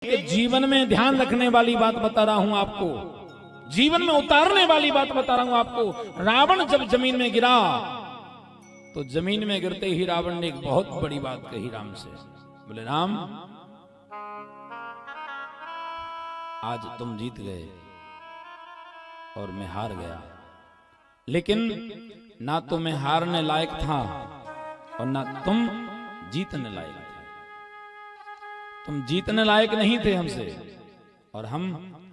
एक जीवन में ध्यान रखने वाली बात बता रहा हूं आपको, जीवन में उतारने वाली बात बता रहा हूं आपको। रावण जब जमीन में गिरा तो जमीन में गिरते ही रावण ने एक बहुत बड़ी बात कही राम से। बोले राम, आज तुम जीत गए और मैं हार गया, लेकिन ना तो मैं हारने लायक था और ना तुम जीतने लायक थे। तुम जीतने लायक नहीं थे हमसे और हम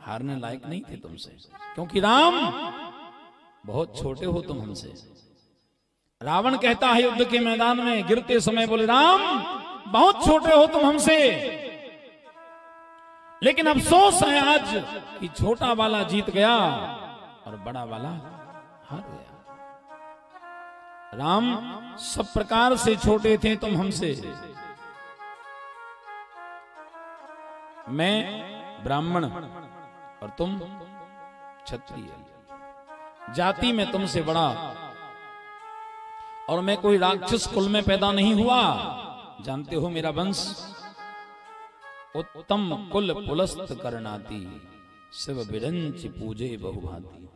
हारने लायक नहीं थे तुमसे, क्योंकि राम बहुत छोटे हो तुम हमसे। रावण कहता है युद्ध के मैदान में गिरते समय, बोले राम बहुत छोटे हो तुम हमसे, लेकिन अफसोस है आज कि छोटा वाला जीत गया और बड़ा वाला हार गया। राम सब प्रकार से छोटे थे तुम हमसे। मैं ब्राह्मण और तुम क्षत्रिय, जाति में तुमसे बड़ा, और मैं कोई राक्षस कुल में पैदा नहीं हुआ। जानते हो मेरा वंश उत्तम कुल पुलस्त करनाती, शिव बिरंच पूजे बहुभांति।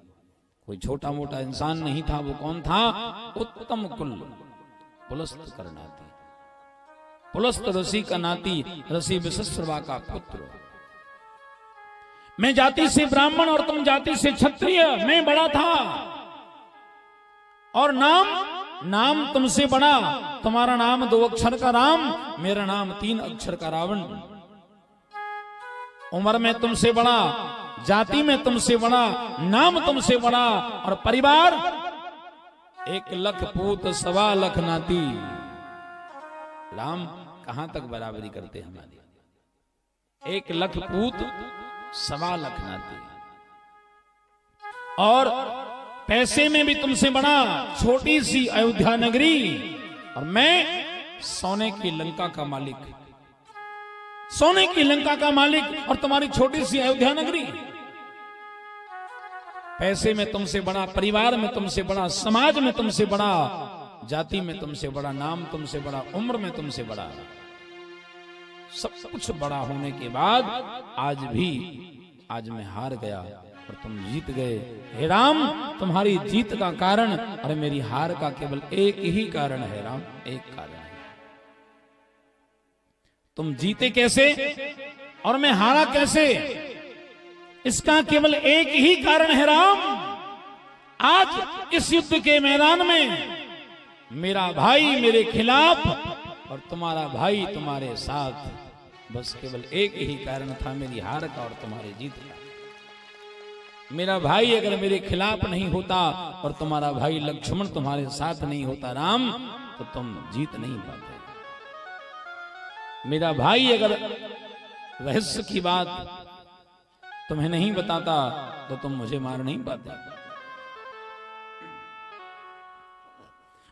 कोई छोटा मोटा इंसान नहीं था, वो कौन था? उत्तम कुल पुलस्त करनाती, पुलस्त ऋषि का नाती, ऋषि विशस्रवा का पुत्र। मैं जाति से ब्राह्मण और तुम जाति से क्षत्रिय, मैं बड़ा था। और नाम तुमसे बड़ा, तुम्हारा नाम 2 अक्षर का राम, मेरा नाम 3 अक्षर का रावण। उम्र में तुमसे बड़ा, जाति में तुमसे बड़ा, नाम तुमसे बड़ा, और परिवार 1 लाख पूत 1.25 लाख नाती। राम कहां तक बराबरी करते हमारी? 1 लाख पूत 1.25 लाख नाती। और पैसे में भी तुमसे बड़ा, छोटी सी अयोध्या नगरी, और मैं सोने की लंका का मालिक, सोने की लंका का मालिक, और तुम्हारी छोटी सी अयोध्या नगरी। पैसे में तुमसे बड़ा, परिवार में तुमसे बड़ा, समाज में तुमसे बड़ा, जाति में तुमसे बड़ा, नाम तुमसे बड़ा, उम्र में तुमसे बड़ा, सब कुछ बड़ा होने के बाद आज मैं हार गया और तुम जीत गए। हे राम, तुम्हारी जीत का कारण और मेरी हार का केवल एक ही कारण है राम, एक कारण है। तुम जीते कैसे और मैं हारा कैसे, इसका केवल एक ही कारण है राम। आज इस युद्ध के मैदान में मेरा भाई मेरे खिलाफ और तुम्हारा भाई तुम्हारे साथ, बस केवल एक ही कारण था मेरी हार का और तुम्हारी जीत का। मेरा भाई अगर मेरे खिलाफ नहीं होता और तुम्हारा भाई लक्ष्मण तुम्हारे साथ नहीं होता राम, तो तुम जीत नहीं पाते। मेरा भाई अगर रहस्य की बात तुम्हें नहीं बताता तो तुम मुझे मार नहीं पाते।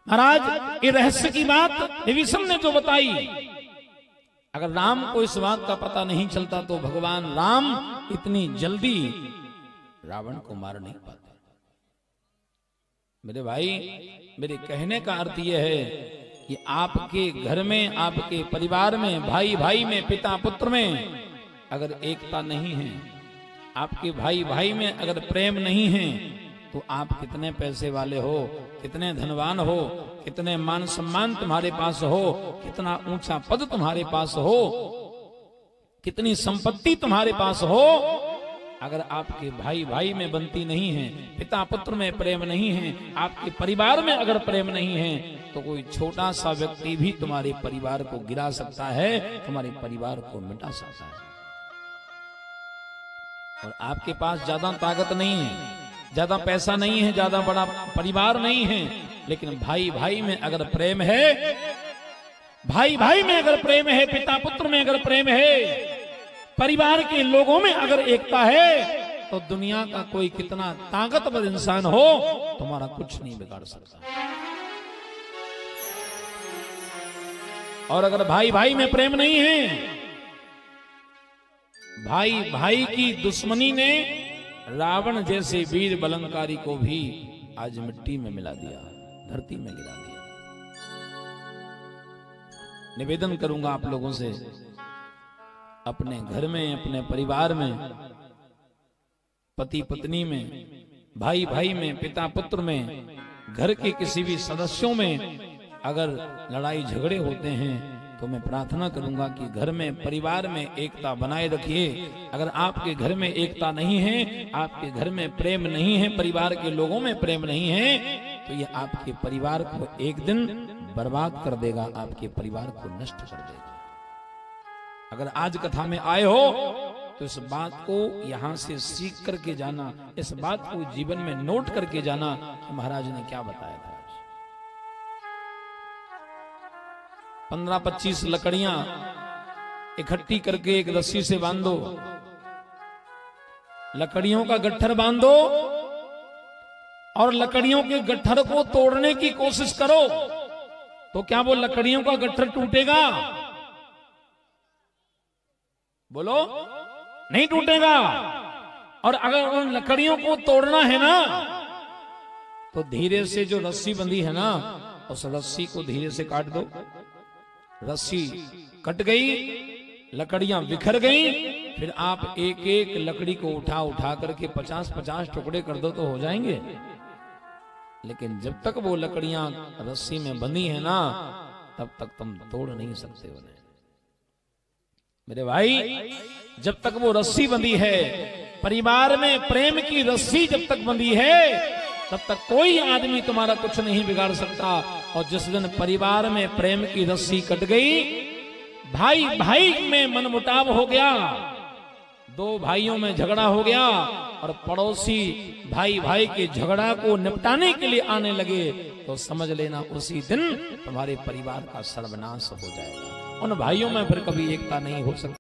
महाराज, ये रहस्य की बात विभीषण ने जो बताई, अगर राम को इस बात का पता नहीं चलता तो भगवान राम इतनी जल्दी रावण को मार नहीं पाते। मेरे भाई, मेरे कहने का अर्थ यह है कि आपके घर में, आपके परिवार में, भाई भाई में, पिता पुत्र में अगर एकता नहीं है, आपके भाई भाई में अगर प्रेम नहीं है, तो आप कितने पैसे वाले हो, कितने धनवान हो, कितने मान सम्मान तुम्हारे पास हो, कितना ऊंचा पद तुम्हारे पास हो, कितनी संपत्ति तुम्हारे पास हो, अगर आपके भाई भाई में बनती नहीं है, पिता पुत्र में प्रेम नहीं है, आपके परिवार में अगर प्रेम नहीं है, तो कोई छोटा सा व्यक्ति भी तुम्हारे परिवार को गिरा सकता है, तुम्हारे परिवार को मिटा सकता है। और आपके पास ज्यादा ताकत नहीं है, ज्यादा पैसा नहीं है, ज्यादा बड़ा परिवार नहीं है, लेकिन भाई भाई में अगर प्रेम है, भाई भाई में अगर प्रेम है, पिता पुत्र में अगर प्रेम है, परिवार के लोगों में अगर एकता है, तो दुनिया का कोई कितना ताकतवर इंसान हो, तुम्हारा कुछ नहीं बिगाड़ सकता। और अगर भाई भाई में प्रेम नहीं है, भाई भाई की दुश्मनी ने रावण जैसे वीर बलंकारी को भी आज मिट्टी में मिला दिया, धरती में गिरा दिया। निवेदन करूंगा आप लोगों से, अपने घर में, अपने परिवार में, पति पत्नी में, भाई भाई में, पिता पुत्र में, घर के किसी भी सदस्यों में अगर लड़ाई झगड़े होते हैं तो मैं प्रार्थना करूंगा कि घर में, परिवार में एकता बनाए रखिए। अगर आपके घर में एकता नहीं है, आपके घर में प्रेम नहीं है, परिवार के लोगों में प्रेम नहीं है, तो ये आपके परिवार को एक दिन बर्बाद कर देगा, आपके परिवार को नष्ट कर देगा। अगर आज कथा में आए हो तो इस बात को यहां से सीख करके जाना, इस बात को जीवन में नोट करके जाना कि महाराज ने क्या बताया था। 15-25 लकड़ियां इकट्ठी करके एक रस्सी से बांधो, लकड़ियों का गट्ठर बांधो और लकड़ियों के गट्ठर को तोड़ने की कोशिश करो, तो क्या वो लकड़ियों का गट्ठर टूटेगा? बोलो, नहीं टूटेगा। और अगर उन लकड़ियों को तोड़ना है ना, तो धीरे से जो रस्सी बंधी है ना, उस रस्सी को धीरे से काट दो। रस्सी कट गई, लकड़ियां बिखर गई, फिर आप एक एक लकड़ी को उठा उठा करके 50-50 टुकड़े कर दो तो हो जाएंगे। लेकिन जब तक वो लकड़ियां रस्सी में बंधी है ना, तब तक तुम तोड़ नहीं सकते उन्हें। मेरे भाई, जब तक वो रस्सी बंधी है, परिवार में प्रेम की रस्सी जब तक बंधी है, तब तक कोई आदमी तुम्हारा कुछ नहीं बिगाड़ सकता। और जिस दिन परिवार में प्रेम की रस्सी कट गई, भाई भाई में मनमुटाव हो गया, दो भाइयों में झगड़ा हो गया और पड़ोसी भाई भाई के झगड़ा को निपटाने के लिए आने लगे, तो समझ लेना उसी दिन तुम्हारे परिवार का सर्वनाश हो जाएगा। उन भाइयों में फिर कभी एकता नहीं हो सकती।